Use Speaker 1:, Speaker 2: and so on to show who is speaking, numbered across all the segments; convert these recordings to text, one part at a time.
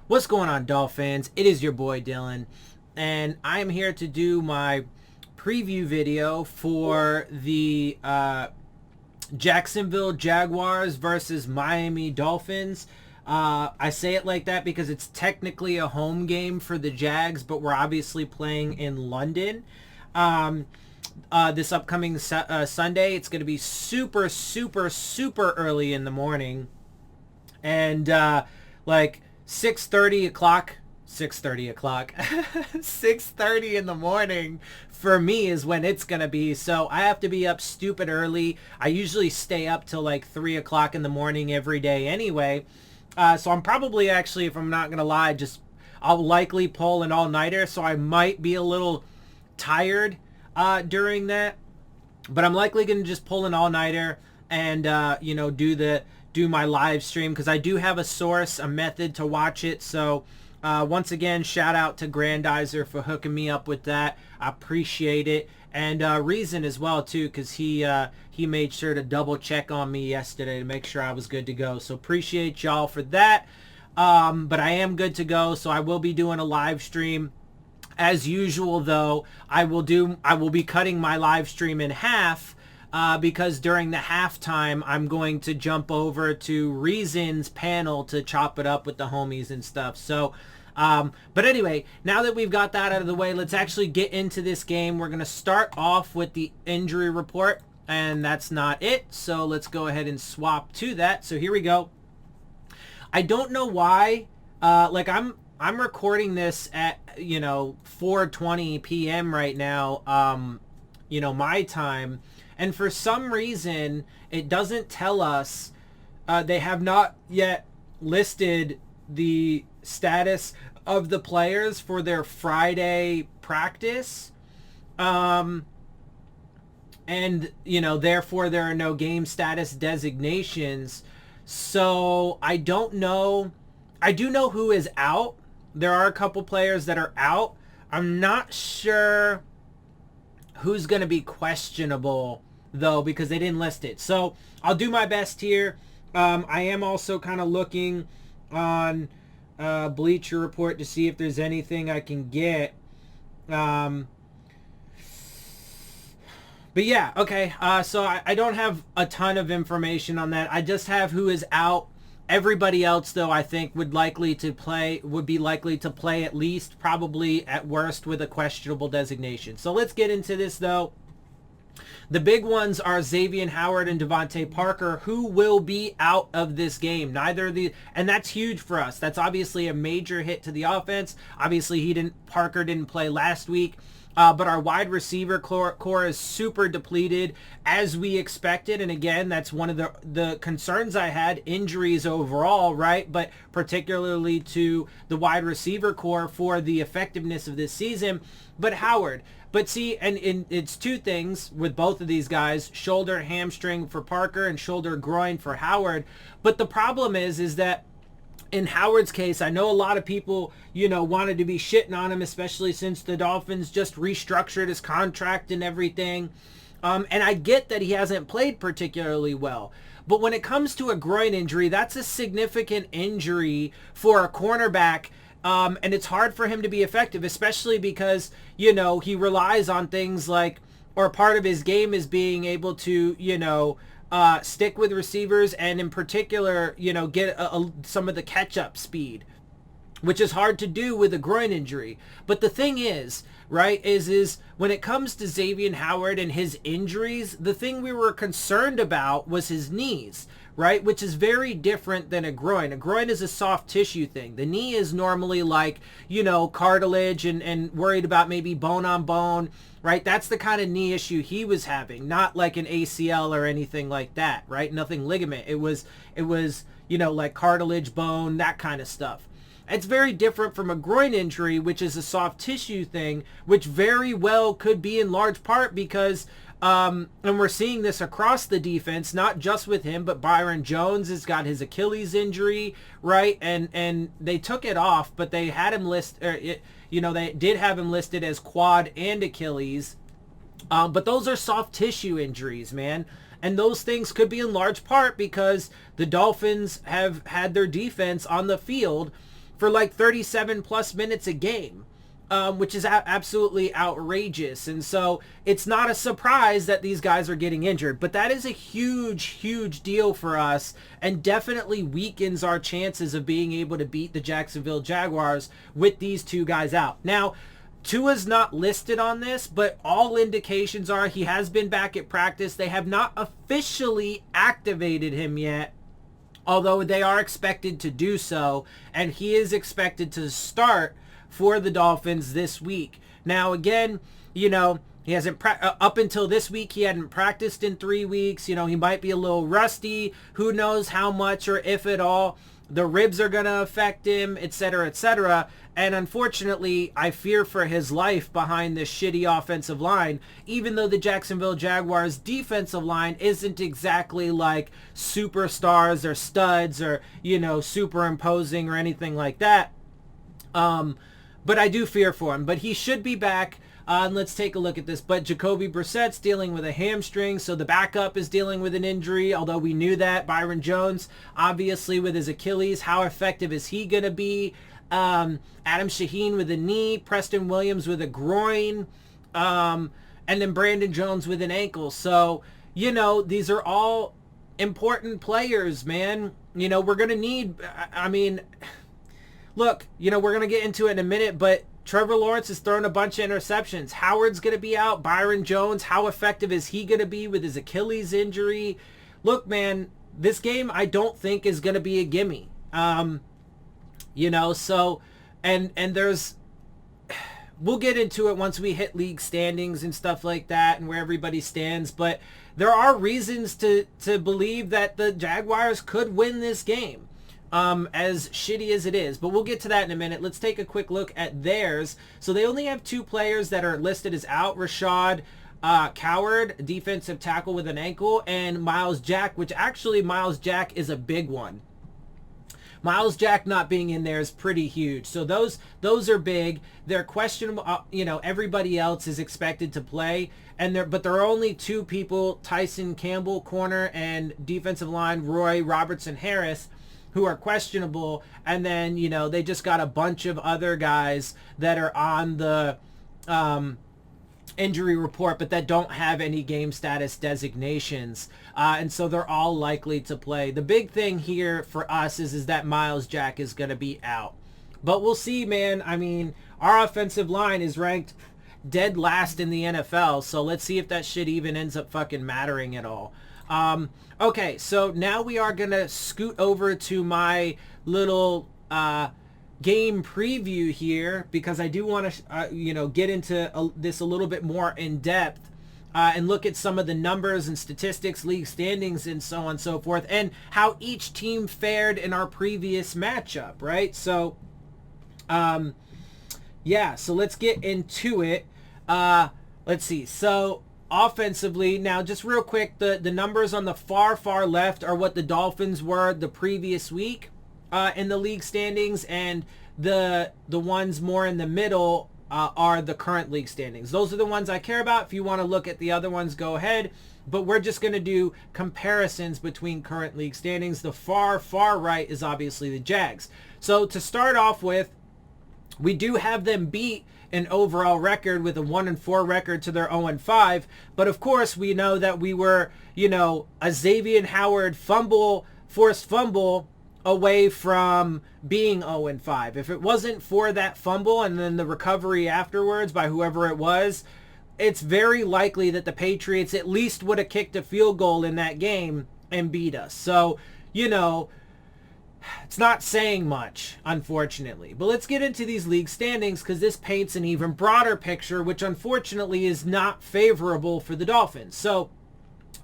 Speaker 1: What's going on, Dolphins? It is your boy Dillon, and I am here to do my preview video for the Jacksonville Jaguars versus Miami Dolphins. I say it like that because it's technically a home game for the Jags, but we're obviously playing in London. This upcoming Sunday, it's going to be super early in the morning, and like 6:30 o'clock 6:30 in the morning for me is when it's gonna be. So I have to be up stupid early. I usually stay up till like 3 o'clock in the morning every day anyway. So I'm probably, actually, if I'm not gonna lie, I'll likely pull an all-nighter, so I might be a little tired during that, but I'm likely gonna just pull an all-nighter and do my live stream, because I do have a source, a method to watch it. So once again, shout out to Grandizer for hooking me up with that. I appreciate it. And Reason as well too, because he made sure to double check on me yesterday to make sure I was good to go. So appreciate y'all for that. But I am good to go, so I will be doing a live stream. As usual though, I will be cutting my live stream in half, because during the halftime, I'm going to jump over to Reason's panel to chop it up with the homies and stuff. So, but anyway, now that we've got that out of the way, let's actually get into this game. We're going to start off with the injury report, and that's not it. So let's go ahead and swap to that. So here we go. I don't know why, I'm recording this at, 4:20 p.m. right now, my time. And for some reason, it doesn't tell us, they have not yet listed the status of the players for their Friday practice. And, therefore there are no game status designations. So I don't know. I do know who is out. There are a couple players that are out. I'm not sure who's going to be questionable, though, because they didn't list it. So I'll do my best here. I am also kind of looking on Bleacher Report to see if there's anything I can get. But yeah, okay. So I don't have a ton of information on that. I just have who is out. Everybody else, though, I think would be likely to play at least, probably at worst with a questionable designation. So let's get into this, though. The big ones are Xavier Howard and Devontae Parker, who will be out of this game. And that's huge for us. That's obviously a major hit to the offense. Obviously, Parker didn't play last week. But our wide receiver core is super depleted, as we expected. And again, that's one of the concerns I had, injuries overall, right? But particularly to the wide receiver core for the effectiveness of this season. But Howard. But see, and it's two things with both of these guys: shoulder, hamstring for Parker, and shoulder, groin for Howard. But the problem is that in Howard's case, I know a lot of people, wanted to be shitting on him, especially since the Dolphins just restructured his contract and everything. And I get that he hasn't played particularly well. But when it comes to a groin injury, that's a significant injury for a cornerback. And it's hard for him to be effective, especially because, he relies on things like, or part of his game is being able to, stick with receivers, and in particular, get some of the catch-up speed, which is hard to do with a groin injury. But the thing is, right, is when it comes to Xavier Howard and his injuries, the thing we were concerned about was his knees, right, which is very different than a groin. A groin is a soft tissue thing. The knee is normally like, cartilage and worried about maybe bone on bone, right? That's the kind of knee issue he was having, not like an ACL or anything like that, right? Nothing ligament. It was, like cartilage, bone, that kind of stuff. It's very different from a groin injury, which is a soft tissue thing, which very well could be in large part because, and we're seeing this across the defense, not just with him, but Byron Jones has got his Achilles injury, right? And they took it off, but they had him they did have him listed as quad and Achilles. But those are soft tissue injuries, man. And those things could be in large part because the Dolphins have had their defense on the field for like 37 plus minutes a game. Which is absolutely outrageous. And so it's not a surprise that these guys are getting injured, but that is a huge, huge deal for us and definitely weakens our chances of being able to beat the Jacksonville Jaguars with these two guys out. Now, Tua's not listed on this, but all indications are he has been back at practice. They have not officially activated him yet, although they are expected to do so, and he is expected to start for the Dolphins this week. Now, again, you know, he hasn't up until this week, he hadn't practiced in 3 weeks. You know, he might be a little rusty. Who knows how much or if at all the ribs are going to affect him, etc., etc. And unfortunately, I fear for his life behind this shitty offensive line, even though the Jacksonville Jaguars defensive line isn't exactly like superstars or studs or, you know, super imposing or anything like that. But I do fear for him. But he should be back. And let's take a look at this. But Jacoby Brissett's dealing with a hamstring, so the backup is dealing with an injury, although we knew that. Byron Jones, obviously, with his Achilles. How effective is he going to be? Adam Shaheen with a knee. Preston Williams with a groin. And then Brandon Jones with an ankle. So, you know, these are all important players, man. You know, we're going to need, I mean, look, you know, we're going to get into it in a minute, but Trevor Lawrence has thrown a bunch of interceptions. Howard's going to be out. Byron Jones, how effective is he going to be with his Achilles injury? Look, man, this game I don't think is going to be a gimme. You know, so, and there's, we'll get into it once we hit league standings and stuff like that and where everybody stands, but there are reasons to believe that the Jaguars could win this game. As shitty as it is, but we'll get to that in a minute. Let's take a quick look at theirs. So they only have 2 players that are listed as out. Rashad Coward, defensive tackle with an ankle, and Miles Jack, which actually Miles Jack is a big one. Miles Jack not being in there is pretty huge. So those are big. They're questionable. You know, everybody else is expected to play, but there are only 2 people: Tyson Campbell, corner, and defensive line Roy Robertson Harris, who are questionable. And then, you know, they just got a bunch of other guys that are on the injury report, but that don't have any game status designations. And so they're all likely to play. The big thing here for us is that Miles Jack is going to be out. But we'll see, man. I mean, our offensive line is ranked dead last in the NFL, so let's see if that shit even ends up fucking mattering at all. Okay, so now we are going to scoot over to my little game preview here, because I do want to, you know, get into this a little bit more in depth and look at some of the numbers and statistics, league standings, and so on and so forth, and how each team fared in our previous matchup, right? So, yeah, so let's get into it. Let's see. So, offensively, now just real quick, the numbers on the far left are what the Dolphins were the previous week in the league standings, and the ones more in the middle are the current league standings. Those are the ones I care about. If you want to look at the other ones, go ahead, but we're just going to do comparisons between current league standings. The far right is obviously the Jags. So to start off with, we do have them beat an overall record with a 1-4 record to their 0-5. But of course, we know that we were, you know, a Xavier Howard forced fumble away from being 0-5. If it wasn't for that fumble and then the recovery afterwards by whoever it was, it's very likely that the Patriots at least would have kicked a field goal in that game and beat us. So, you know, it's not saying much, unfortunately. But let's get into these league standings, because this paints an even broader picture, which unfortunately is not favorable for the Dolphins. So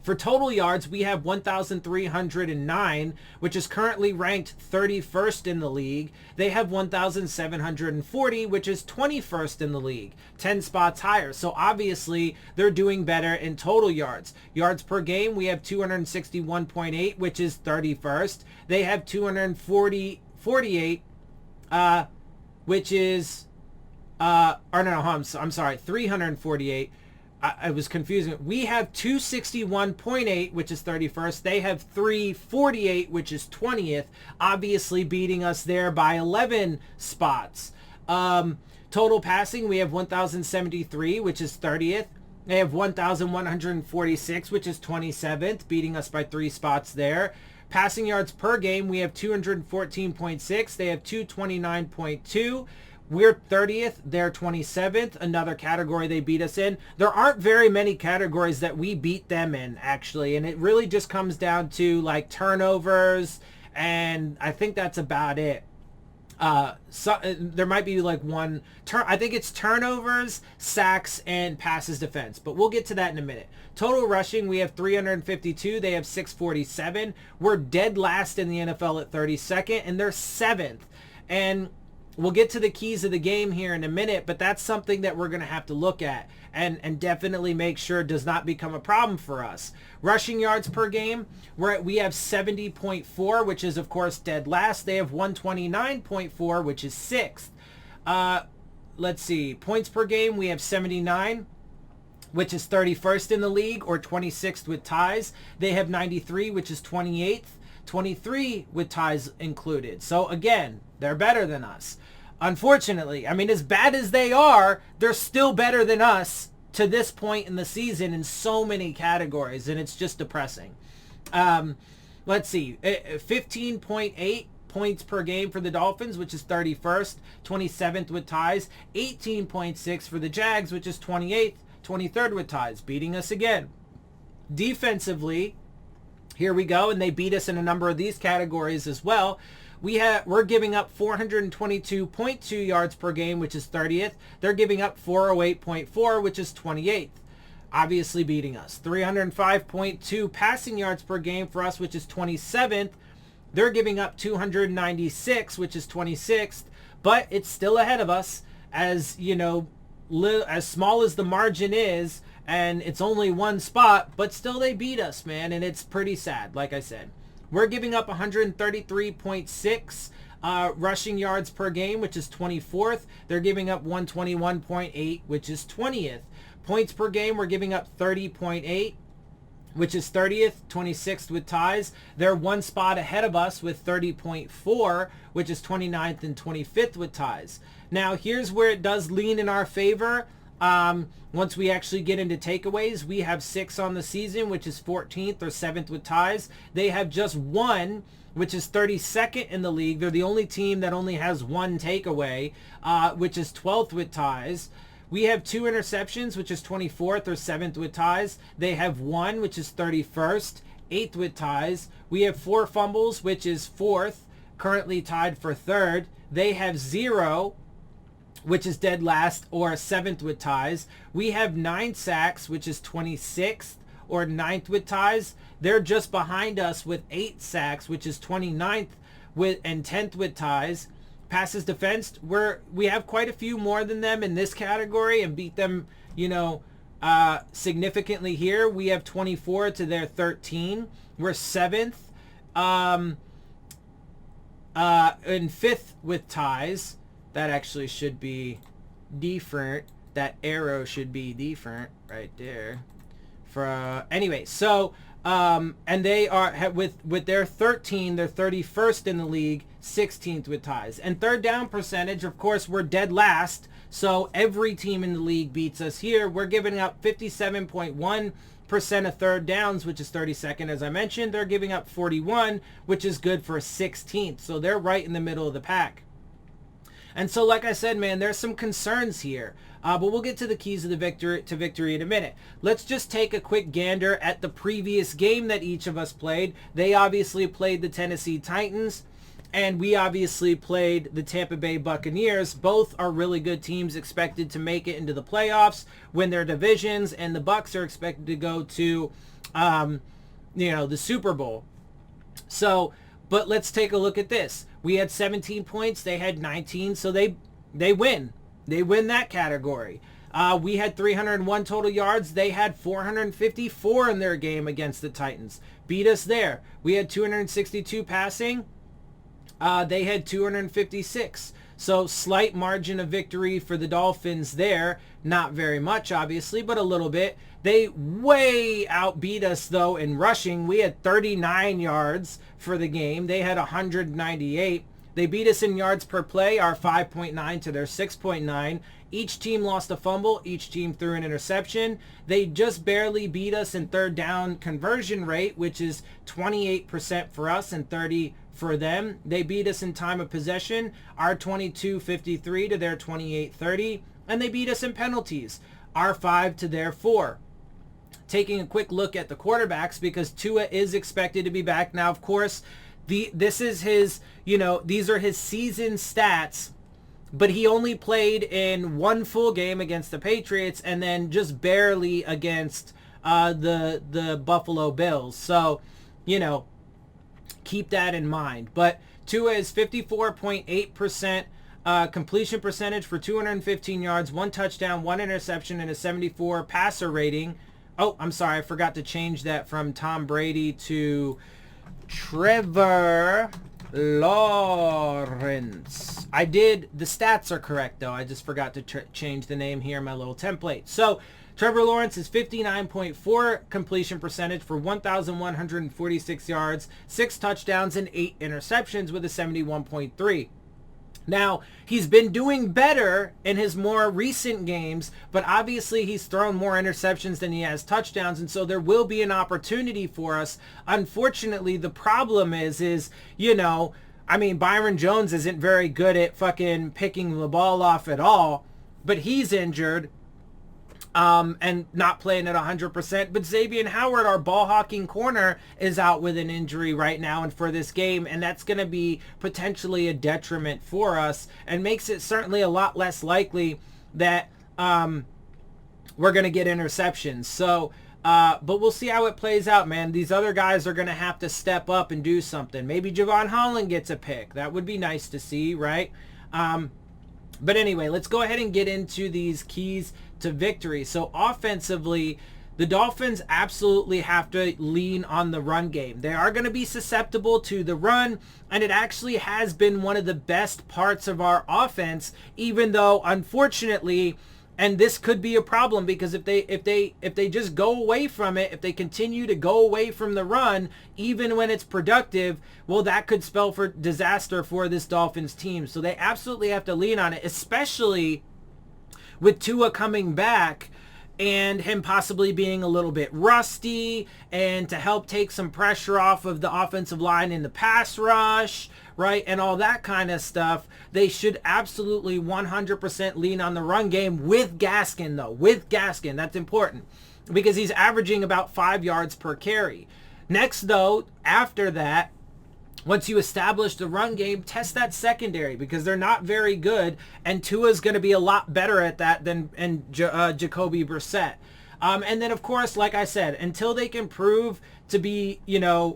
Speaker 1: for total yards, we have 1,309, which is currently ranked 31st in the league. They have 1,740, which is 21st in the league, 10 spots higher. So obviously, they're doing better in total yards. Yards per game, we have 261.8, which is 31st. They have 248, which is, I'm sorry, 348, I was confusing. We have 261.8, which is 31st. They have 348, which is 20th, obviously beating us there by 11 spots. Total passing, we have 1,073, which is 30th. They have 1,146, which is 27th, beating us by 3 spots there. Passing yards per game, we have 214.6. They have 229.2. We're 30th. They're 27th. Another category they beat us in. There aren't very many categories that we beat them in, actually. And it really just comes down to like turnovers. And I think that's about it. There might be like one I think it's turnovers, sacks, and passes defense, but we'll get to that in a minute. Total rushing, we have 352. They have 647. We're dead last in the NFL at 32nd, and they're 7th. And we'll get to the keys of the game here in a minute, but that's something that we're going to have to look at and definitely make sure does not become a problem for us. Rushing yards per game, we have 70.4, which is, of course, dead last. They have 129.4, which is 6th. Let's see. Points per game, we have 79, which is 31st in the league, or 26th with ties. They have 93, which is 28th. 23 with ties included. So, again, they're better than us. Unfortunately, I mean, as bad as they are, they're still better than us to this point in the season in so many categories, and it's just depressing. Let's see, 15.8 points per game for the Dolphins, which is 31st, 27th with ties, 18.6 for the Jags, which is 28th, 23rd with ties, beating us again. Defensively, here we go, and they beat us in a number of these categories as well. We're giving up 422.2 yards per game, which is 30th. They're giving up 408.4, which is 28th. Obviously beating us. 305.2 passing yards per game for us, which is 27th. They're giving up 296, which is 26th. But it's still ahead of us, as, you know, as small as the margin is, and it's only one spot, but still they beat us, man, and it's pretty sad, like I said. We're giving up 133.6 rushing yards per game, which is 24th. They're giving up 121.8, which is 20th. Points per game, we're giving up 30.8, which is 30th, 26th with ties. They're one spot ahead of us with 30.4, which is 29th and 25th with ties. Now, here's where it does lean in our favor. Once we actually get into takeaways, we have 6 on the season, which is 14th or 7th with ties. They have just 1, which is 32nd in the league. They're the only team that only has 1 takeaway, which is 12th with ties. We have 2 interceptions, which is 24th or 7th with ties. They have 1, which is 31st, 8th with ties. We have 4 fumbles, which is 4th, currently tied for 3rd. They have 0, which is dead last, or 7th with ties. We have 9 sacks, which is 26th or 9th with ties. They're just behind us with 8 sacks, which is 29th and 10th with ties. Passes defense, we have quite a few more than them in this category and beat them, you know, significantly here. We have 24 to their 13. We're 7th and 5th with ties. That actually should be different. That arrow should be different right there. Anyway, so and they are with their 13, they're 31st in the league, 16th with ties. And third down percentage, of course, we're dead last. So every team in the league beats us here. We're giving up 57.1% of third downs, which is 32nd, as I mentioned. They're giving up 41, which is good for 16th. So they're right in the middle of the pack. And so, like I said, man, there's some concerns here. But we'll get to the keys of the victory in a minute. Let's just take a quick gander at the previous game that each of us played. They obviously played the Tennessee Titans, and we obviously played the Tampa Bay Buccaneers. Both are really good teams expected to make it into the playoffs, win their divisions, and the Bucs are expected to go to, the Super Bowl. So, but let's take a look at this. We had 17 points. They had 19, so they win. They win that category. We had 301 total yards. They had 454 in their game against the Titans. Beat us there. We had 262 passing. They had 256. So slight margin of victory for the Dolphins there. Not very much, obviously, but a little bit. They way outbeat us, though, in rushing. We had 39 yards for the game. They had 198. They beat us in yards per play, our 5.9 to their 6.9. Each team lost a fumble. Each team threw an interception. They just barely beat us in third down conversion rate, which is 28% for us and 30% for them. They beat us in time of possession, our 22-53 to their 28-30. And they beat us in penalties, our 5 to their 4. Taking a quick look at the quarterbacks, because Tua is expected to be back. Now, of course, this is his, these are his season stats, but he only played in one full game against the Patriots and then just barely against the Buffalo Bills. So, keep that in mind. But Tua is 54.8% completion percentage for 215 yards, 1 touchdown, 1 interception, and a 74 passer rating. Oh, I'm sorry. I forgot to change that from Tom Brady to Trevor Lawrence. I did. The stats are correct, though. I just forgot to change the name here in my little template. So Trevor Lawrence is 59.4 completion percentage for 1,146 yards, 6 touchdowns, and 8 interceptions with a 71.3. Now, he's been doing better in his more recent games, but obviously he's thrown more interceptions than he has touchdowns, and so there will be an opportunity for us. Unfortunately, the problem is Byron Jones isn't very good at fucking picking the ball off at all, but he's injured. And not playing at 100%. But Xavier Howard, our ball hawking corner, is out with an injury right now and for this game, and that's going to be potentially a detriment for us and makes it certainly a lot less likely that we're going to get interceptions. So, but we'll see how it plays out, man. These other guys are going to have to step up and do something. Maybe Javon Holland gets a pick. That would be nice to see, right? But anyway, let's go ahead and get into these keys to victory. So offensively, the Dolphins absolutely have to lean on the run game. They are going to be susceptible to the run, and it actually has been one of the best parts of our offense, even though, unfortunately, and this could be a problem, because if they just go away from it, if they continue to go away from the run, even when it's productive, well, that could spell for disaster for this Dolphins team. So they absolutely have to lean on it, especially with Tua coming back and him possibly being a little bit rusty, and to help take some pressure off of the offensive line in the pass rush, right, and all that kind of stuff. They should absolutely 100% lean on the run game with Gaskin, though. With Gaskin, that's important, because he's averaging about 5 yards per carry. Next, though, after that, once you establish the run game, test that secondary, because they're not very good, and Tua's going to be a lot better at that than Jacoby Brissett. And then, of course, like I said, until they can prove to be,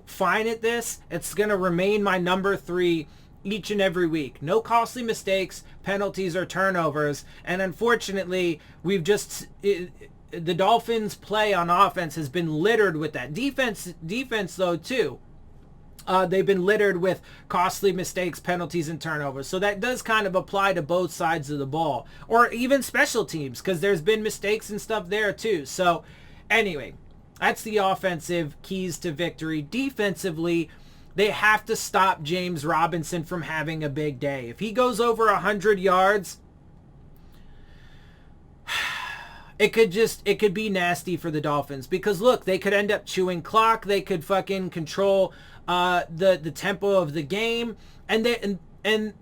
Speaker 1: fine at this, it's going to remain my number 3 each and every week. No costly mistakes, penalties, or turnovers. And unfortunately, the Dolphins' play on offense has been littered with that. Defense though, too. They've been littered with costly mistakes, penalties, and turnovers. So that does kind of apply to both sides of the ball, or even special teams, because there's been mistakes and stuff there too. So anyway, that's the offensive keys to victory. Defensively, they have to stop James Robinson from having a big day. If he goes over 100 yards, it could be nasty for the Dolphins, because look, they could end up chewing clock. They could fucking control the tempo of the game, and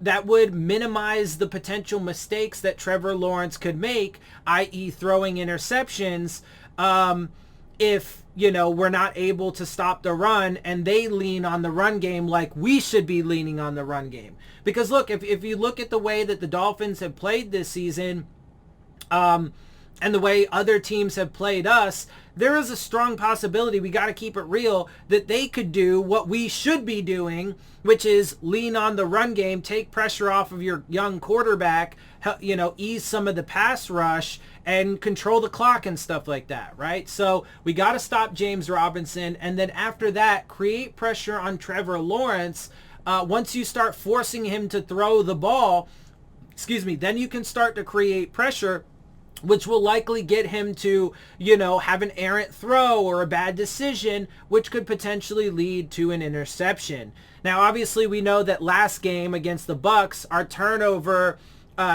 Speaker 1: that would minimize the potential mistakes that Trevor Lawrence could make, i.e. throwing interceptions, if we're not able to stop the run, and they lean on the run game like we should be leaning on the run game. Because look, if you look at the way that the Dolphins have played this season, and the way other teams have played us, there is a strong possibility, we got to keep it real, that they could do what we should be doing, which is lean on the run game, take pressure off of your young quarterback, ease some of the pass rush, and control the clock and stuff like that, right? So we got to stop James Robinson, and then after that, create pressure on Trevor Lawrence. Once you start forcing him to throw the ball, excuse me, then you can start to create pressure, which will likely get him to, have an errant throw or a bad decision, which could potentially lead to an interception. Now, obviously, we know that last game against the Bucs, our turnover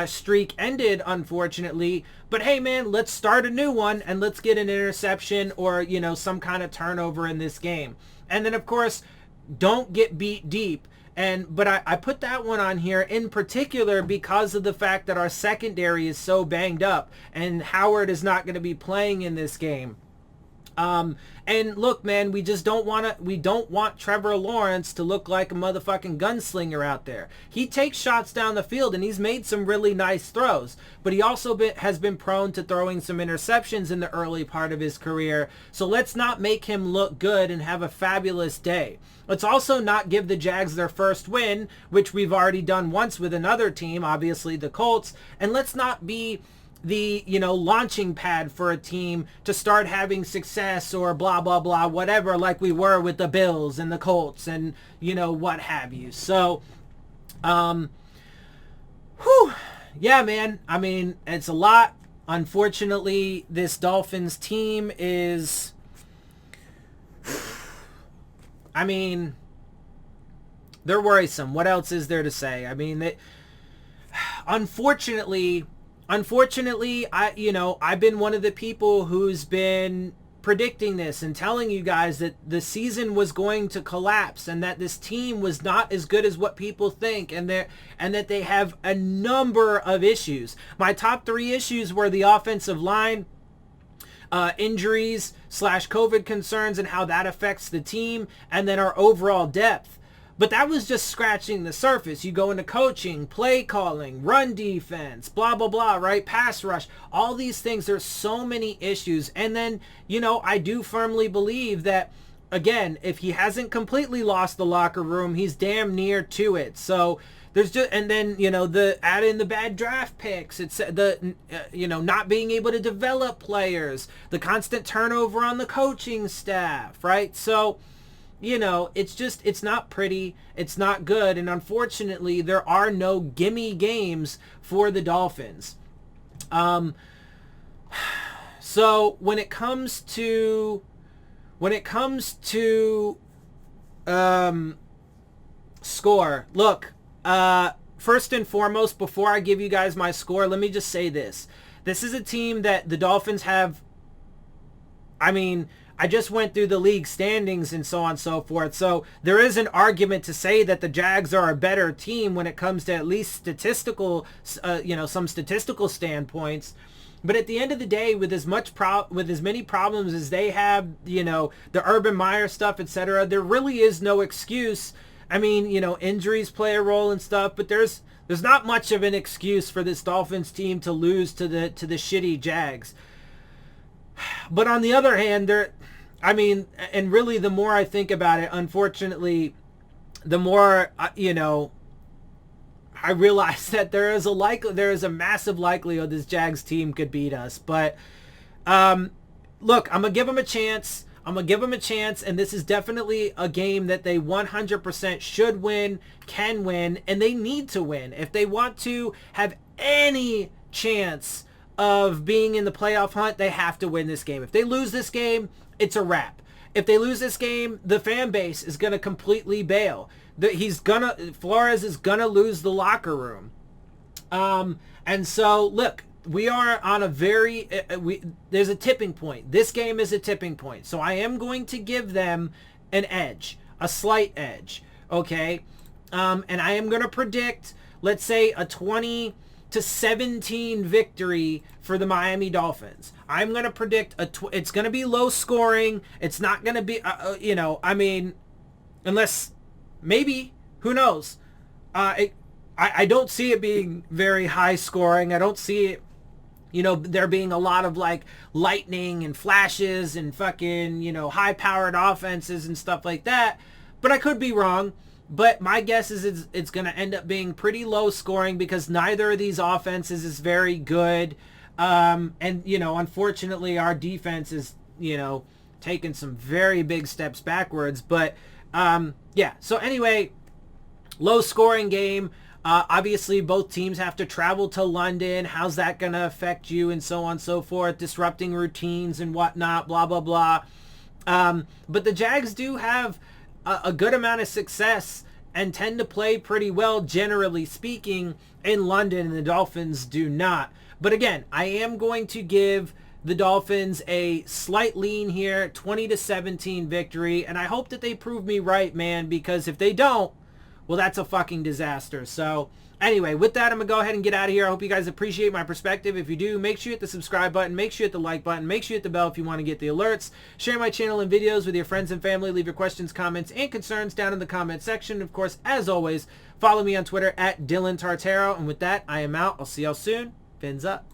Speaker 1: streak ended, unfortunately. But hey, man, let's start a new one and let's get an interception or, some kind of turnover in this game. And then, of course, don't get beat deep. But I put that one on here in particular because of the fact that our secondary is so banged up and Howard is not going to be playing in this game. And look, man, we don't want Trevor Lawrence to look like a motherfucking gunslinger out there. He takes shots down the field and he's made some really nice throws, but he also has been prone to throwing some interceptions in the early part of his career. So let's not make him look good and have a fabulous day. Let's also not give the Jags their first win, which we've already done once with another team, obviously the Colts. And let's not be the, launching pad for a team to start having success or blah, blah, blah, whatever, like we were with the Bills and the Colts and, what have you. So, yeah, man. I mean, it's a lot. Unfortunately, this Dolphins team is... they're worrisome. What else is there to say? Unfortunately, I've been one of the people who's been predicting this and telling you guys that the season was going to collapse and that this team was not as good as what people think and that they have a number of issues. My top 3 issues were the offensive line, injuries / COVID concerns and how that affects the team, and then our overall depth. But that was just scratching the surface. You go into coaching, play calling, run defense, blah, blah, blah, right? Pass rush, all these things. There's so many issues. And then, I do firmly believe that, again, if he hasn't completely lost the locker room, he's damn near to it. So there's just, and then, add in the bad draft picks. It's the, not being able to develop players, the constant turnover on the coaching staff, right? So, it's not pretty. It's not good. And unfortunately, there are no gimme games for the Dolphins. So when it comes to score, look, first and foremost, before I give you guys my score, let me just say this. This is a team that the Dolphins have, I just went through the league standings and so on and so forth. So there is an argument to say that the Jags are a better team when it comes to at least statistical, some statistical standpoints. But at the end of the day, with as many problems as they have, the Urban Meyer stuff, etc., there really is no excuse. Injuries play a role and stuff, but there's not much of an excuse for this Dolphins team to lose to the shitty Jags. But on the other hand, and really the more I think about it, unfortunately, the more, I realize that there is a massive likelihood this Jags team could beat us. But look, I'm going to give them a chance. And this is definitely a game that they 100% should win, can win, and they need to win. If they want to have any chance of being in the playoff hunt, they have to win this game. If they lose this game, it's a wrap. If they lose this game, the fan base is going to completely bail. Flores is going to lose the locker room. And so, look, we are on a there's a tipping point. This game is a tipping point. So I am going to give them an edge, a slight edge, okay? And I am going to predict, let's say, a 20-17 victory for the Miami Dolphins. I'm going to predict it's going to be low scoring. It's not going to be, unless maybe, who knows? I don't see it being very high scoring. I don't see it, there being a lot of like lightning and flashes and fucking, high powered offenses and stuff like that. But I could be wrong. But my guess is it's going to end up being pretty low scoring because neither of these offenses is very good. And, unfortunately our defense is, taking some very big steps backwards. But, yeah. So anyway, low scoring game. Obviously, both teams have to travel to London. How's that going to affect you, and so on and so forth, disrupting routines and whatnot, blah, blah, blah. But the Jags do have a good amount of success and tend to play pretty well, generally speaking, in London, and the Dolphins do not. But again, I am going to give the Dolphins a slight lean here, 20-17 victory, and I hope that they prove me right, man, because if they don't, well, that's a fucking disaster. So anyway, with that, I'm going to go ahead and get out of here. I hope you guys appreciate my perspective. If you do, make sure you hit the subscribe button. Make sure you hit the like button. Make sure you hit the bell if you want to get the alerts. Share my channel and videos with your friends and family. Leave your questions, comments, and concerns down in the comment section. Of course, as always, follow me on Twitter at DillonTartaro. And with that, I am out. I'll see y'all soon. Fins up.